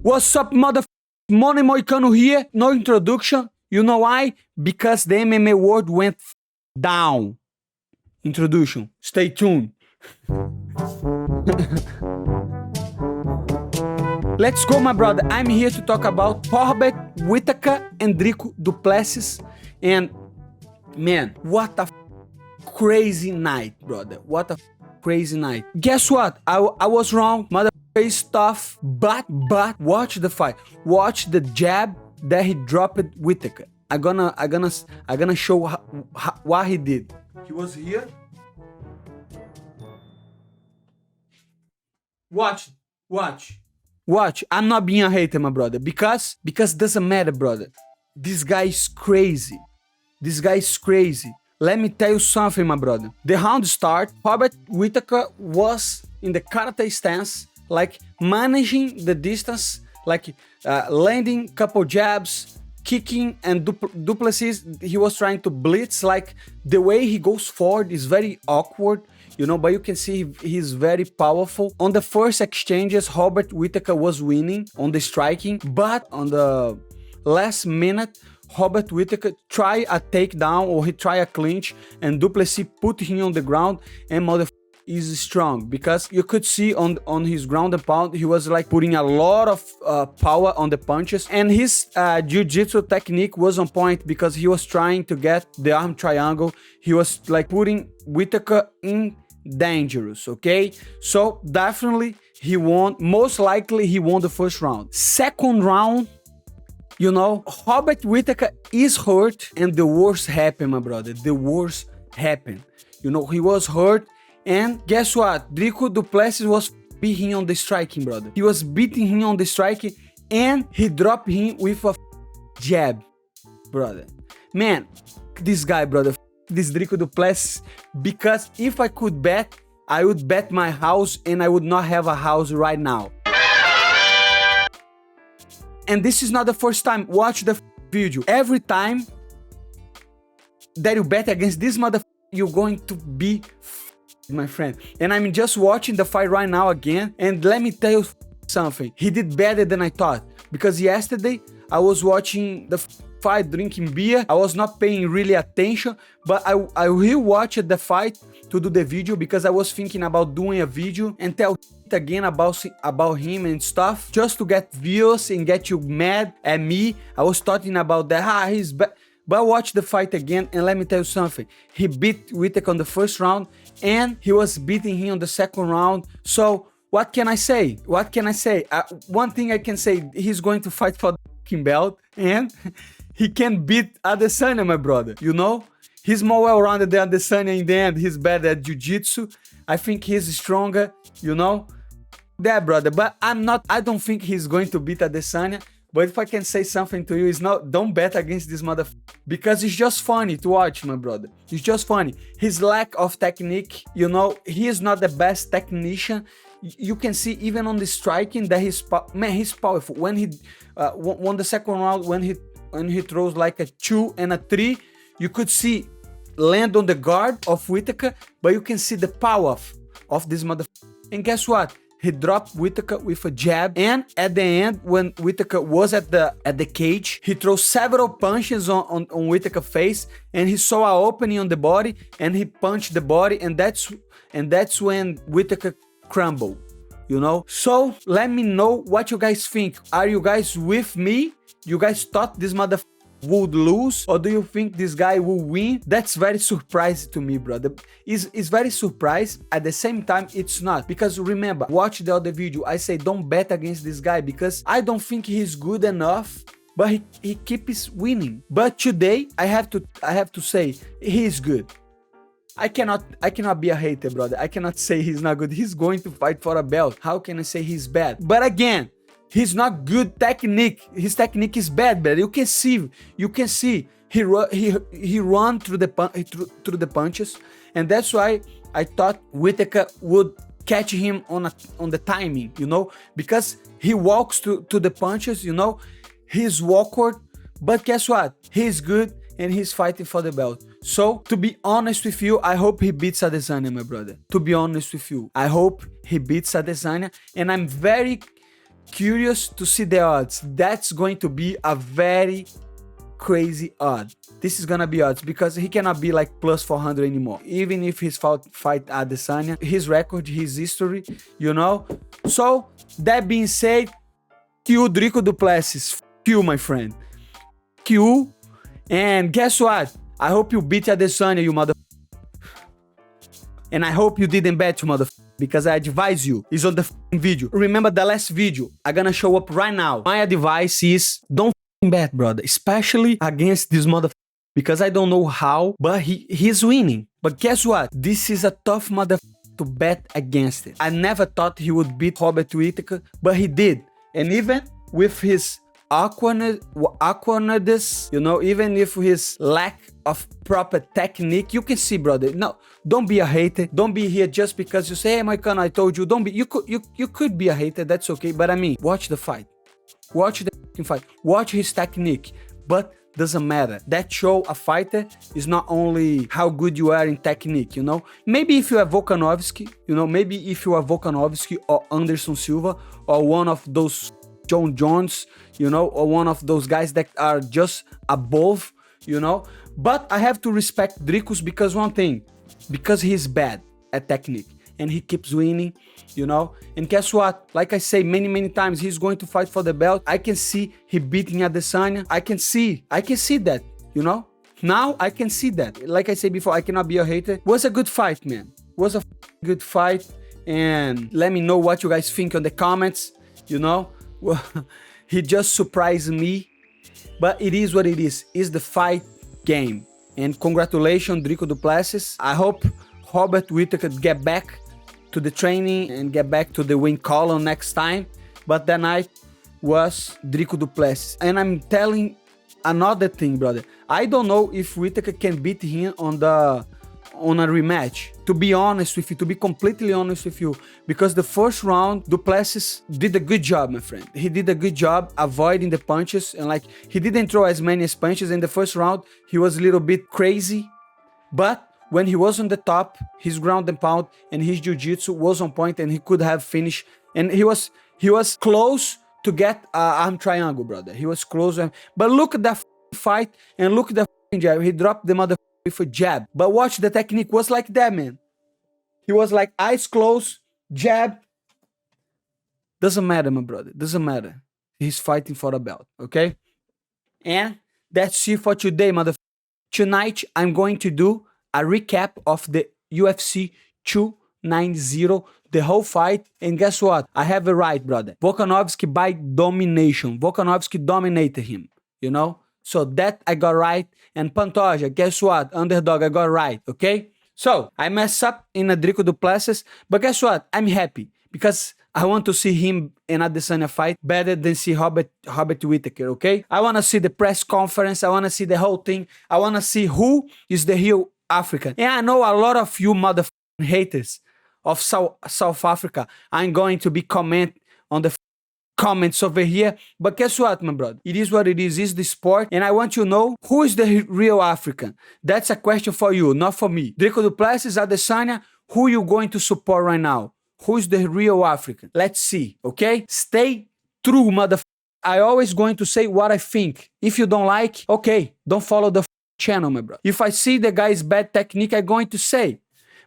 What's up, mother Money Moicano here. No introduction. You know why? Because the MMA world went down. Introduction. Stay tuned. Let's go, my brother. I'm here to talk about Robert Whittaker and Dricus du Plessis. And man, what a crazy night, brother. What a crazy night. Guess what? I was wrong. Mother is tough, but watch the fight. Watch the jab that he dropped Whittaker. I'm gonna show what he did. He was here. Watch. I'm not being a hater, my brother, because doesn't matter, brother. This guy is crazy. Let me tell you something, my brother. The round start, Robert Whittaker was in the karate stance, like managing the distance, like landing couple jabs, kicking, and du Plessis, he was trying to blitz. Like the way he goes forward is very awkward, you know, but you can see he's very powerful. On the first exchanges, Robert Whittaker was winning on the striking, but on the last minute, Robert Whittaker tried a takedown or he tried a clinch, and du Plessis put him on the ground, and motherfucker is strong, because you could see on his ground and pound, he was like putting a lot of power on the punches, and his jiu-jitsu technique was on point because he was trying to get the arm triangle. He was like putting Whittaker in dangerous, okay? So definitely he won. Most likely he won the first round. Second round, you know, Robert Whittaker is hurt, and the worst happened, my brother. The worst happened. You know, he was hurt, and guess what? Dricus du Plessis was beating him on the striking, brother. He was beating him on the striking, and he dropped him with a jab, brother. Man, this guy, brother, this Dricus du Plessis, because if I could bet, I would bet my house, and I would not have a house right now. And this is not the first time. Watch the video. Every time that you bet against this motherfucker, you're going to be my friend. And I'm just watching the fight right now again. And let me tell you something. He did better than I thought. Because yesterday, I was watching the fight, drinking beer. I was not paying really attention. But I rewatched the fight to do the video, because I was thinking about doing a video and tell again about him and stuff, just to get views and get you mad at me. I was talking about that, he's bad. But watch the fight again, and let me tell you something. He beat Whittaker on the first round, and he was beating him on the second round. So what can I say? One thing I can say, he's going to fight for the fucking belt, and he can beat Adesanya, my brother, you know? He's more well-rounded than Adesanya in the end. He's better at jiu-jitsu. I think he's stronger, you know? Yeah, brother, but I don't think he's going to beat Adesanya. But if I can say something to you, it's not, don't bet against this motherfucker. Because it's just funny to watch, my brother. It's just funny. His lack of technique, you know, he is not the best technician. You can see even on the striking that he's powerful. When he won the second round, when he throws like a 2 and a 3, you could see land on the guard of Whittaker, but you can see the power of this motherfucker. And guess what? He dropped Whittaker with a jab, and at the end, when Whittaker was at the cage, he threw several punches on Whittaker's face, and he saw an opening on the body, and he punched the body, and that's when Whittaker crumbled, you know? So let me know what you guys think. Are you guys with me? You guys thought this motherfucker would lose, or do you think this guy will win? That's very surprising to me, brother. It's very surprised. At the same time, it's not, because remember, watch the other video. I say don't bet against this guy, because I don't think he's good enough, but he keeps winning. But today, I have to say he's good. I cannot be a hater, brother. I cannot say he's not good. He's going to fight for a belt. How can I say he's bad? But again, he's not good technique. His technique is bad, but you can see he run through the punches, and that's why I thought Whittaker would catch him on the timing, you know, because he walks to the punches, you know, he's awkward, but guess what? He's good, and he's fighting for the belt. So, to be honest with you, I hope he beats Adesanya, my brother. To be honest with you, I hope he beats Adesanya, and I'm very curious to see the odds. That's going to be a very crazy odd. This is gonna be odds because he cannot be like plus 400 anymore. Even if he's fight Adesanya, his record, his history, you know. So that being said, you Dricus du Plessis, you my friend, you. And guess what? I hope you beat Adesanya, you mother. And I hope you didn't bet, you mother. Because I advise you, it's on the video. Remember the last video, I'm gonna show up right now. My advice is don't bet, brother, especially against this mother, because I don't know how, but he's winning. But guess what? This is a tough mother to bet against it. I never thought he would beat Robert Whittaker, but he did. And even with his awkwardness, you know, even if his lack of proper technique, you can see, brother. No, don't be a hater. Don't be here just because you say, hey, Moicano, I told you. Don't be. You could be a hater. That's okay. But I mean, watch the fight. Watch the fight. Watch his technique. But doesn't matter. That show a fighter is not only how good you are in technique, you know. Maybe if you are Volkanovski, you know, maybe if you are Volkanovski or Anderson Silva or one of those John Jones, you know, or one of those guys that are just above, you know. But I have to respect Dricus because one thing, because he's bad at technique and he keeps winning, you know. And guess what? Like I say many times, he's going to fight for the belt. I can see he beating Adesanya. I can see that, you know. Now I can see that. Like I said before, I cannot be a hater. Was a good fight, man. Was a good fight. And let me know what you guys think on the comments, you know. Well, he just surprised me, but it is what it is. It's the fight game. And congratulations, Dricus du Plessis. I hope Robert Whittaker could get back to the training and get back to the win column next time. But that night was Dricus du Plessis. And I'm telling another thing, brother. I don't know if Whittaker can beat him on a rematch. To be honest with you, to be completely honest with you, because the first round, Du Plessis did a good job, my friend. He did a good job avoiding the punches, and like he didn't throw as many punches in the first round. He was a little bit crazy, but when he was on the top, his ground and pound and his jiu-jitsu was on point, and he could have finished. And he was close to get arm triangle, brother. He was close, but look at that fight and look at the jab. He dropped the mother with a jab. But watch, the technique was like that, man. He was like eyes closed, jab. Doesn't matter, my brother. Doesn't matter. He's fighting for a belt, okay? And that's it for today, motherfucker. Tonight, I'm going to do a recap of the UFC 290, the whole fight. And guess what? I have it right, brother. Volkanovski by domination. Volkanovski dominated him, you know? So that I got right. And Pantoja, guess what? Underdog, I got right, okay? So I messed up in a Dricus du Plessis, but guess what? I'm happy because I want to see him in Adesanya fight better than see Robert Whittaker, okay? I want to see the press conference. I want to see the whole thing. I want to see who is the real African. And I know a lot of you motherfucking haters of South Africa. I'm going to be comment on the comments over here, but guess what, my brother? It is what it is. It's the sport, and I want you to know who is the real African. That's a question for you, not for me. Dricus du Plessis, Adesanya, who you going to support right now? Who is the real African? Let's see, okay? Stay true, motherfucker. I always going to say what I think. If you don't like, okay, don't follow the channel, my brother. If I see the guy's bad technique, I'm going to say.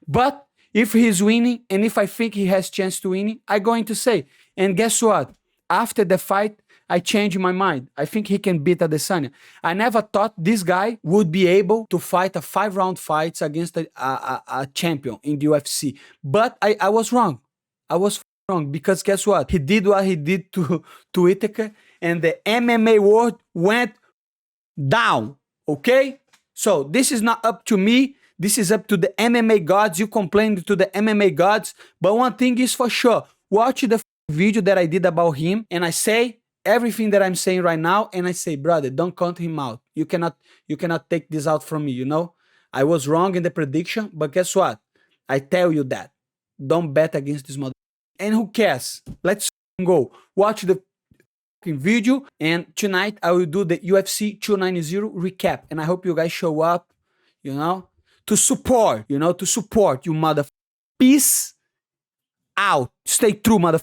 But if he's winning, and if I think he has chance to win, I'm going to say. And guess what? After the fight, I changed my mind. I think he can beat Adesanya. I never thought this guy would be able to fight a 5-round fight against a champion in the UFC. But I was wrong. I was wrong because guess what? He did what he did to Whittaker, and the MMA world went down, okay? So this is not up to me. This is up to the MMA gods. You complained to the MMA gods. But one thing is for sure. Watch the video that I did about him, and I say everything that I'm saying right now, and I say, brother, don't count him out. You cannot take this out from me, you know? I was wrong in the prediction, but guess what? I tell you that. Don't bet against this mother. And who cares? Let's go. Watch the video, and tonight I will do the UFC 290 recap, and I hope you guys show up, you know, to support, you mother. Peace out. Stay true, mother.